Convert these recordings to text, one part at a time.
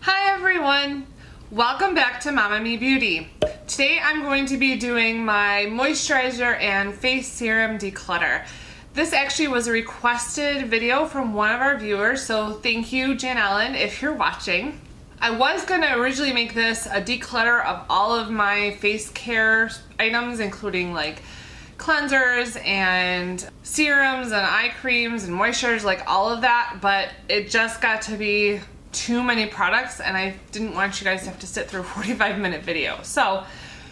Hi everyone! Welcome back to MomNMeBeauty. Today I'm going to be doing my moisturizer and face serum declutter. This actually was a requested video from one of our viewers, so thank you, Jan Ellen, if you're watching. I was going to originally make this a declutter of all of my face care items, including like cleansers and serums and eye creams and moisturizers, like all of that, but it just got to be too many products and I didn't want you guys to have to sit through a 45-minute video. So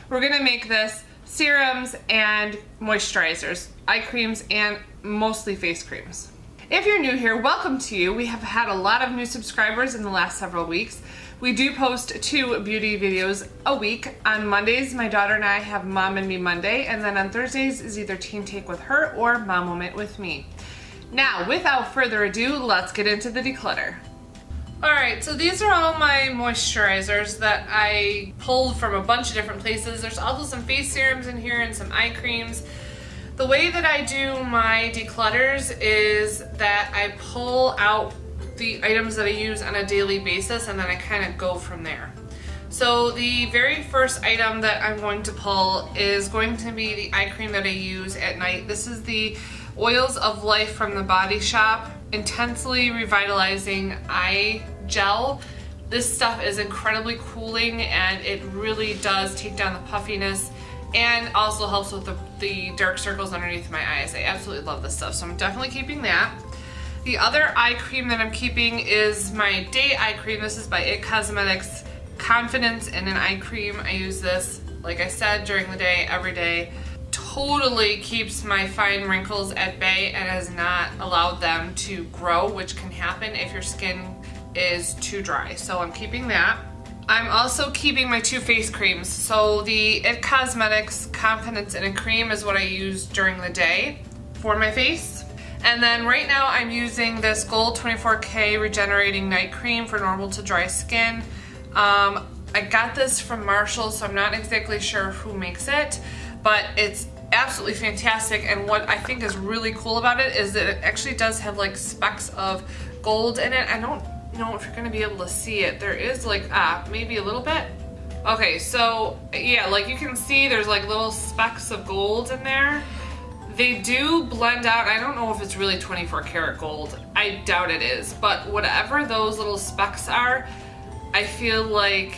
we're gonna make this serums and moisturizers, eye creams, and mostly face creams. If you're new here, welcome to you. We have had a lot of new subscribers in the last several weeks. We do post 2 beauty videos a week. On Mondays, my daughter and I have Mom and Me Monday, and then on Thursdays is either Teen Take with her or Mom Moment with me. Now, without further ado, let's get into the declutter. Alright, so these are all my moisturizers that I pulled from a bunch of different places. There's also some face serums in here and some eye creams. The way that I do my declutters is that I pull out the items that I use on a daily basis and then I kind of go from there. So the very first item that I'm going to pull is going to be the eye cream that I use at night. This is the Oils of Life from the Body Shop Intensely Revitalizing Eye Gel. This stuff is incredibly cooling and it really does take down the puffiness and also helps with the dark circles underneath my eyes. I absolutely love this stuff, so I'm definitely keeping that. The other eye cream that I'm keeping is my day eye cream. This is by IT Cosmetics Confidence in an Eye Cream. I use this, like I said, during the day, every day. Totally keeps my fine wrinkles at bay and has not allowed them to grow, which can happen if your skin is too dry. So I'm keeping that. I'm also keeping my 2 face creams. So the IT Cosmetics Confidence in a Cream is what I use during the day for my face. And then right now I'm using this Gold 24K Regenerating Night Cream for normal to dry skin. I got this from Marshalls, so I'm not exactly sure who makes it, but it's absolutely fantastic. And what I think is really cool about it is that it actually does have like specks of gold in it. I don't know if you're gonna be able to see it. There is like maybe a little bit. Okay, so yeah, like you can see there's like little specks of gold in there. They do blend out. I don't know if it's really 24 karat gold. I doubt it is, but whatever those little specks are, I feel like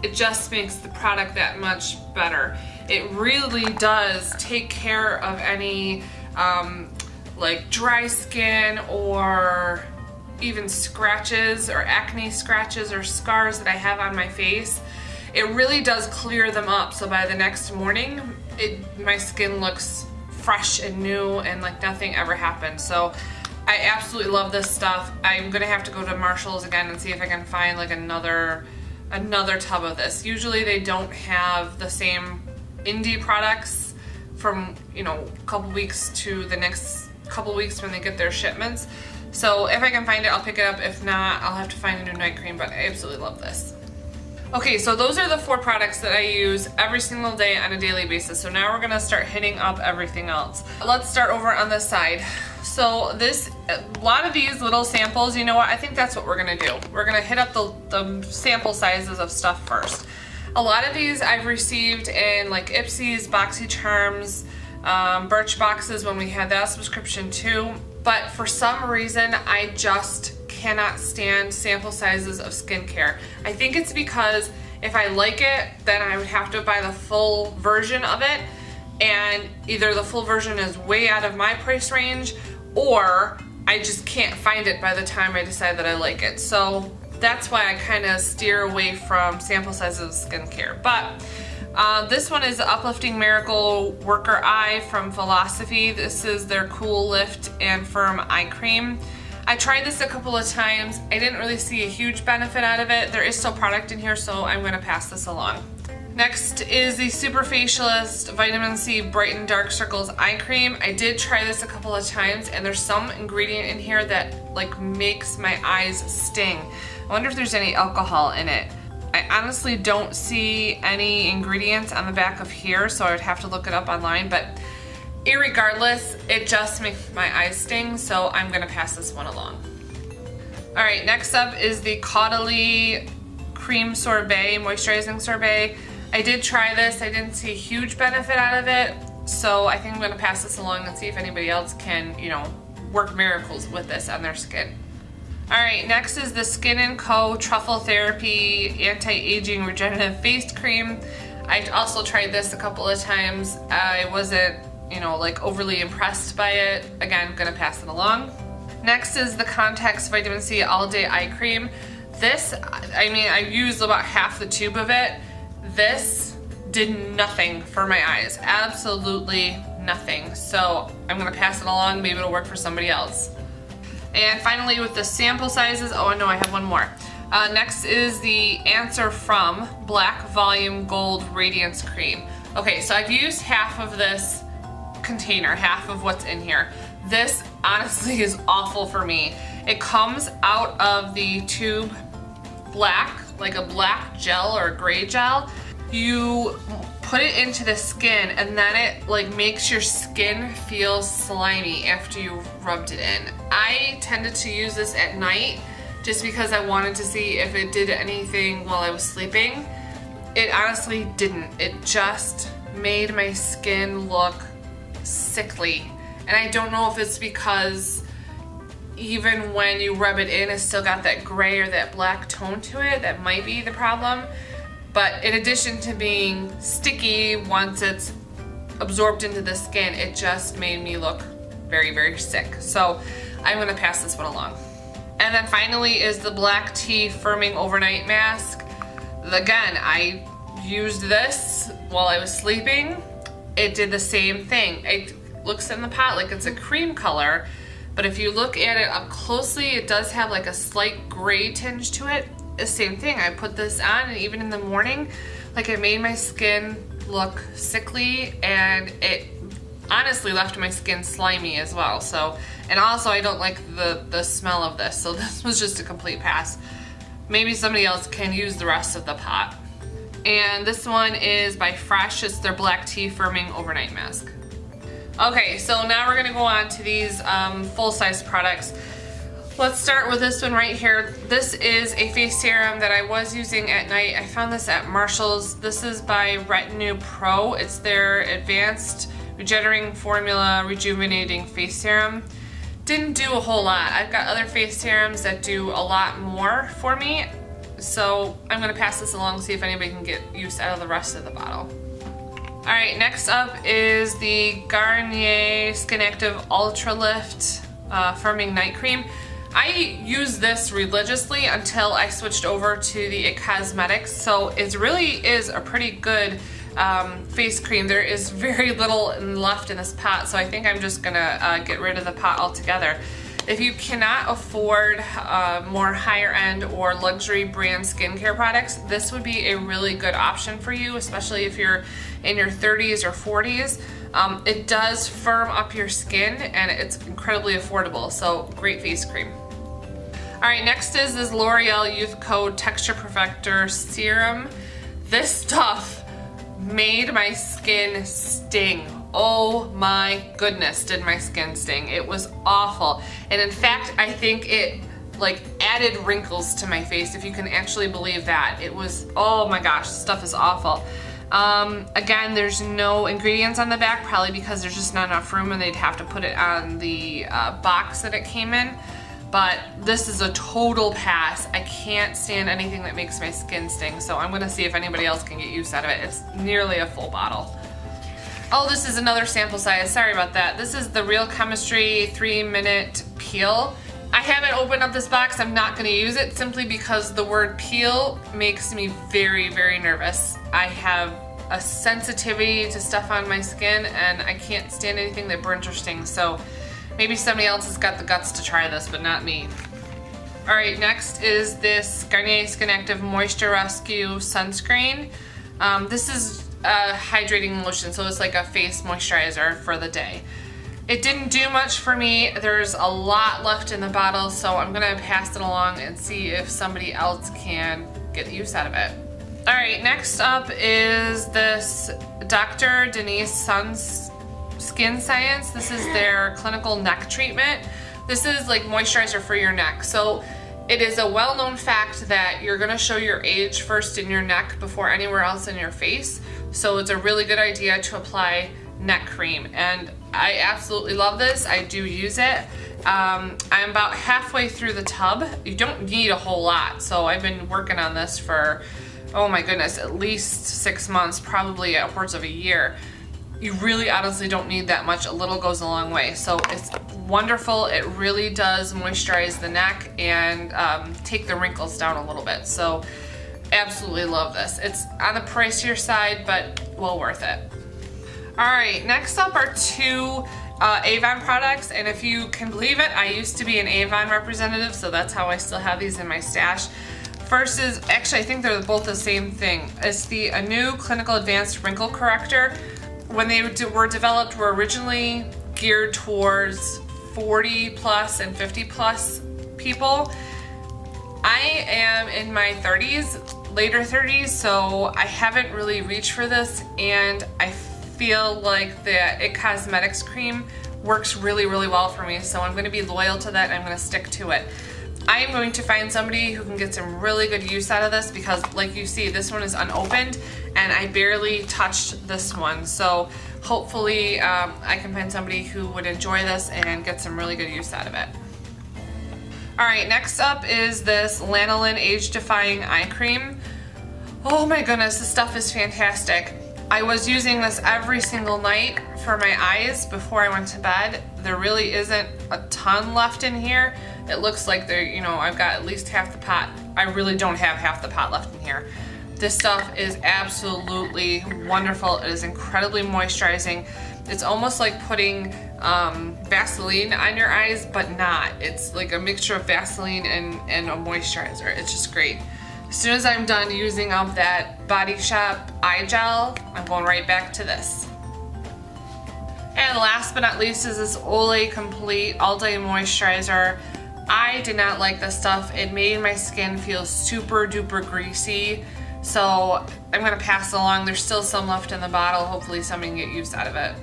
it just makes the product that much better. It really does take care of any like dry skin or even scratches or acne scratches or scars that I have on my face. It really does clear them up, so by the next morning my skin looks fresh and new and like nothing ever happened. So I absolutely love this stuff. I'm gonna have to go to Marshalls again and see if I can find like another tub of this. Usually they don't have the same indie products from, you know, a couple weeks to the next couple weeks when they get their shipments. So if I can find it, I'll pick it up. If not, I'll have to find a new night cream, but I absolutely love this. Okay, so those are the 4 products that I use every single day on a daily basis. So now we're gonna start hitting up everything else. Let's start over on this side. So a lot of these little samples, you know what, I think that's what we're gonna do. We're gonna hit up the sample sizes of stuff first. A lot of these I've received in like Ipsy's, BoxyCharms, Birchboxes when we had that subscription too. But for some reason, I just cannot stand sample sizes of skincare. I think it's because if I like it, then I would have to buy the full version of it, and either the full version is way out of my price range or I just can't find it by the time I decide that I like it. So that's why I kind of steer away from sample sizes of skincare. But this one is the Uplifting Miracle Worker Eye from Philosophy. This is their Cool Lift and Firm Eye Cream. I tried this a couple of times. I didn't really see a huge benefit out of it. There is still product in here, so I'm going to pass this along. Next is the Superfacialist Vitamin C Brighten Dark Circles Eye Cream. I did try this a couple of times, and there's some ingredient in here that like makes my eyes sting. I wonder if there's any alcohol in it. I honestly don't see any ingredients on the back of here, so I would have to look it up online, but irregardless, it just makes my eyes sting, so I'm gonna pass this one along. All right, next up is the Caudalie cream sorbet, moisturizing sorbet. I did try this. I didn't see a huge benefit out of it, so I think I'm going to pass this along and see if anybody else can, you know, work miracles with this on their skin. Alright, next is the Skin & Co. Truffle Therapy Anti-Aging Regenerative Face Cream. I also tried this a couple of times. I wasn't, you know, like overly impressed by it. Again, I'm gonna pass it along. Next is the Context Vitamin C All Day Eye Cream. This, I mean, I used about half the tube of it. This did nothing for my eyes. Absolutely nothing. So I'm gonna pass it along. Maybe it'll work for somebody else. And finally, with the sample sizes, oh no, I have one more. Next is the Answer From Black Volume Gold Radiance Cream. Okay, so I've used half of this container, half of what's in here. This honestly is awful for me. It comes out of the tube black, like a black gel or a gray gel. You put it into the skin and then it like makes your skin feel slimy after you've rubbed it in. I tended to use this at night just because I wanted to see if it did anything while I was sleeping. It honestly didn't. It just made my skin look sickly. And I don't know if it's because even when you rub it in, it's still got that gray or that black tone to it. That might be the problem. But in addition to being sticky once it's absorbed into the skin, it just made me look very, very sick. So I'm gonna pass this one along. And then finally is the Black Tea Firming Overnight Mask. Again, I used this while I was sleeping. It did the same thing. It looks in the pot like it's a cream color, but if you look at it up closely, it does have like a slight gray tinge to it. The same thing, I put this on and even in the morning, like it made my skin look sickly and it honestly left my skin slimy as well. So, and also I don't like the smell of this, so this was just a complete pass. Maybe somebody else can use the rest of the pot. And this one is by Fresh. It's their Black Tea Firming Overnight Mask. Okay, so now we're gonna go on to these full-size products. Let's start with this one right here. This is a face serum that I was using at night. I found this at Marshall's. This is by Retinue Pro. It's their Advanced Regenerating Formula Rejuvenating Face Serum. Didn't do a whole lot. I've got other face serums that do a lot more for me. So I'm gonna pass this along, see if anybody can get use out of the rest of the bottle. All right, next up is the Garnier Skin Active Ultra Lift Firming Night Cream. I used this religiously until I switched over to the It Cosmetics, so it really is a pretty good face cream. There is very little left in this pot, so I think I'm just gonna get rid of the pot altogether. If you cannot afford more higher end or luxury brand skincare products, this would be a really good option for you, especially if you're in your 30s or 40s. It does firm up your skin and it's incredibly affordable, so great face cream. All right, next is this L'Oreal Youth Code Texture Perfector Serum. This stuff made my skin sting. Oh my goodness, did my skin sting. It was awful. And in fact, I think it like added wrinkles to my face, if you can actually believe that. It was, oh my gosh, this stuff is awful. Again, there's no ingredients on the back, probably because there's just not enough room and they'd have to put it on the box that it came in. But this is a total pass. I can't stand anything that makes my skin sting, so I'm gonna see if anybody else can get use out of it. It's nearly a full bottle. Oh, this is another sample size, sorry about that. This is the Real Chemistry 3-minute peel. I haven't opened up this box, I'm not gonna use it simply because the word peel makes me very, very nervous. I have a sensitivity to stuff on my skin and I can't stand anything that burns or stings, so maybe somebody else has got the guts to try this, but not me. All right, next is this Garnier Skin Active Moisture Rescue Sunscreen. This is a hydrating lotion, so it's like a face moisturizer for the day. It didn't do much for me. There's a lot left in the bottle, so I'm gonna pass it along and see if somebody else can get use out of it. All right, next up is this Dr. Denise Sun's Skin Science. This is their clinical neck treatment. This is like moisturizer for your neck. So It is a well-known fact that you're gonna show your age first in your neck before anywhere else in your face. So it's a really good idea to apply neck cream. And I absolutely love this. I do use it. I'm about halfway through the tub. You don't need a whole lot. So I've been working on this for, oh my goodness, at least 6 months, probably upwards of a year. You really honestly don't need that much. A little goes a long way. So it's wonderful. It really does moisturize the neck and take the wrinkles down a little bit. So absolutely love this. It's on the pricier side, but well worth it. All right, next up are two Avon products, and if you can believe it, I used to be an Avon representative, so that's how I still have these in my stash. First is, actually I think they're both the same thing. It's the new Clinical Advanced Wrinkle Corrector. When they were developed, were originally geared towards 40 plus and 50 plus people. I am in my 30s, later 30s, so I haven't really reached for this, and I feel like the It Cosmetics cream works really, really well for me, so I'm going to be loyal to that and I'm going to stick to it. I am going to find somebody who can get some really good use out of this because, like you see, this one is unopened and I barely touched this one. So hopefully I can find somebody who would enjoy this and get some really good use out of it. Alright, next up is this Lanolin Age Defying Eye Cream. Oh my goodness, this stuff is fantastic. I was using this every single night for my eyes before I went to bed. There really isn't a ton left in here. It looks like there, you know, I've got at least half the pot. I really don't have half the pot left in here. This stuff is absolutely wonderful. It is incredibly moisturizing. It's almost like putting Vaseline on your eyes, but not. It's like a mixture of Vaseline and a moisturizer. It's just great. As soon as I'm done using up that Body Shop eye gel, I'm going right back to this. And last but not least is this Olay Complete All Day Moisturizer. I did not like this stuff. It made my skin feel super duper greasy. So I'm gonna pass it along. There's still some left in the bottle. Hopefully somebody can get use out of it.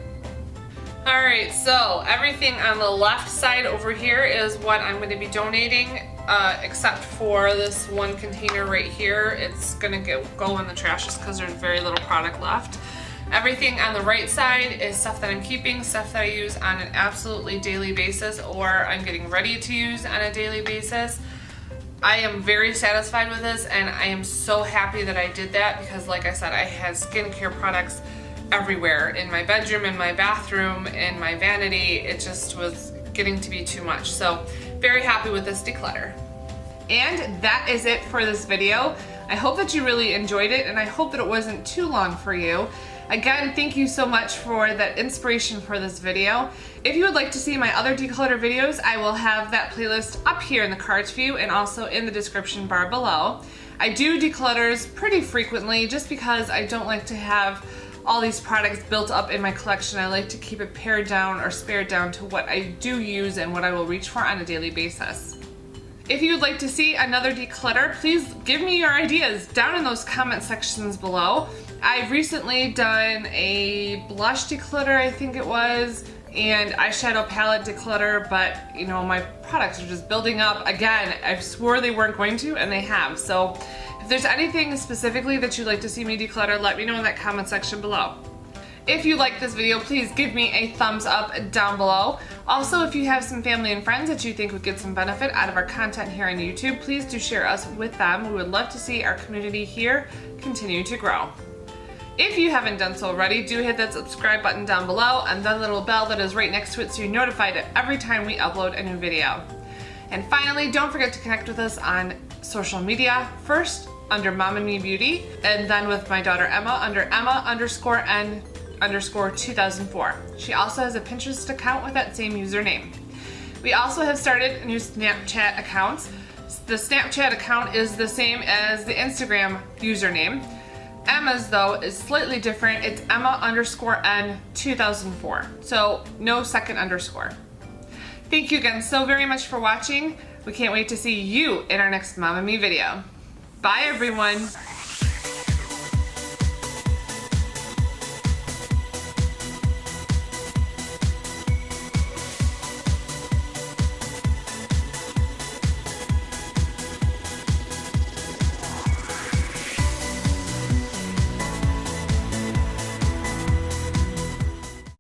Alriit, so everything on the left side over here is what I'm going to be donating, except for this one container right here. It's going to go in the trash just because there's very little product left. Everything on the right side is stuff that I'm keeping, stuff that I use on an absolutely daily basis or I'm getting ready to use on a daily basis. I am very satisfied with this and I am so happy that I did that because, like I said, I had skincare products everywhere, in my bedroom, in my bathroom, in my vanity. It just was getting to be too much. So very happy with this declutter. And that is it for this video. I hope that you really enjoyed it and I hope that it wasn't too long for you. Again, thank you so much for that inspiration for this video. If you would like to see my other declutter videos, I will have that playlist up here in the cards view and also in the description bar below. I do declutters pretty frequently just because I don't like to have all these products built up in my collection. I like to keep it pared down or spared down to what I do use and what I will reach for on a daily basis. If you would like to see another declutter, please give me your ideas down in those comment sections below. I've recently done a blush declutter, I think it was, and eyeshadow palette declutter, but you know, my products are just building up. Again, I swore they weren't going to, and they have. So if there's anything specifically that you'd like to see me declutter, let me know in that comment section below. If you like this video, please give me a thumbs up down below. Also, if you have some family and friends that you think would get some benefit out of our content here on YouTube, please do share us with them. We would love to see our community here continue to grow. If you haven't done so already, do hit that subscribe button down below and the little bell that is right next to it so you're notified every time we upload a new video. And finally, don't forget to connect with us on social media, first under MomNMeBeauty, and then with my daughter Emma under Emma_N_2004. She also has a Pinterest account with that same username. We also have started new Snapchat accounts. The Snapchat account is the same as the Instagram username. Emma's, though, is slightly different. It's Emma_N2004. So no second underscore. Thank you again so very much for watching. We can't wait to see you in our next Mom and Me video. Bye everyone.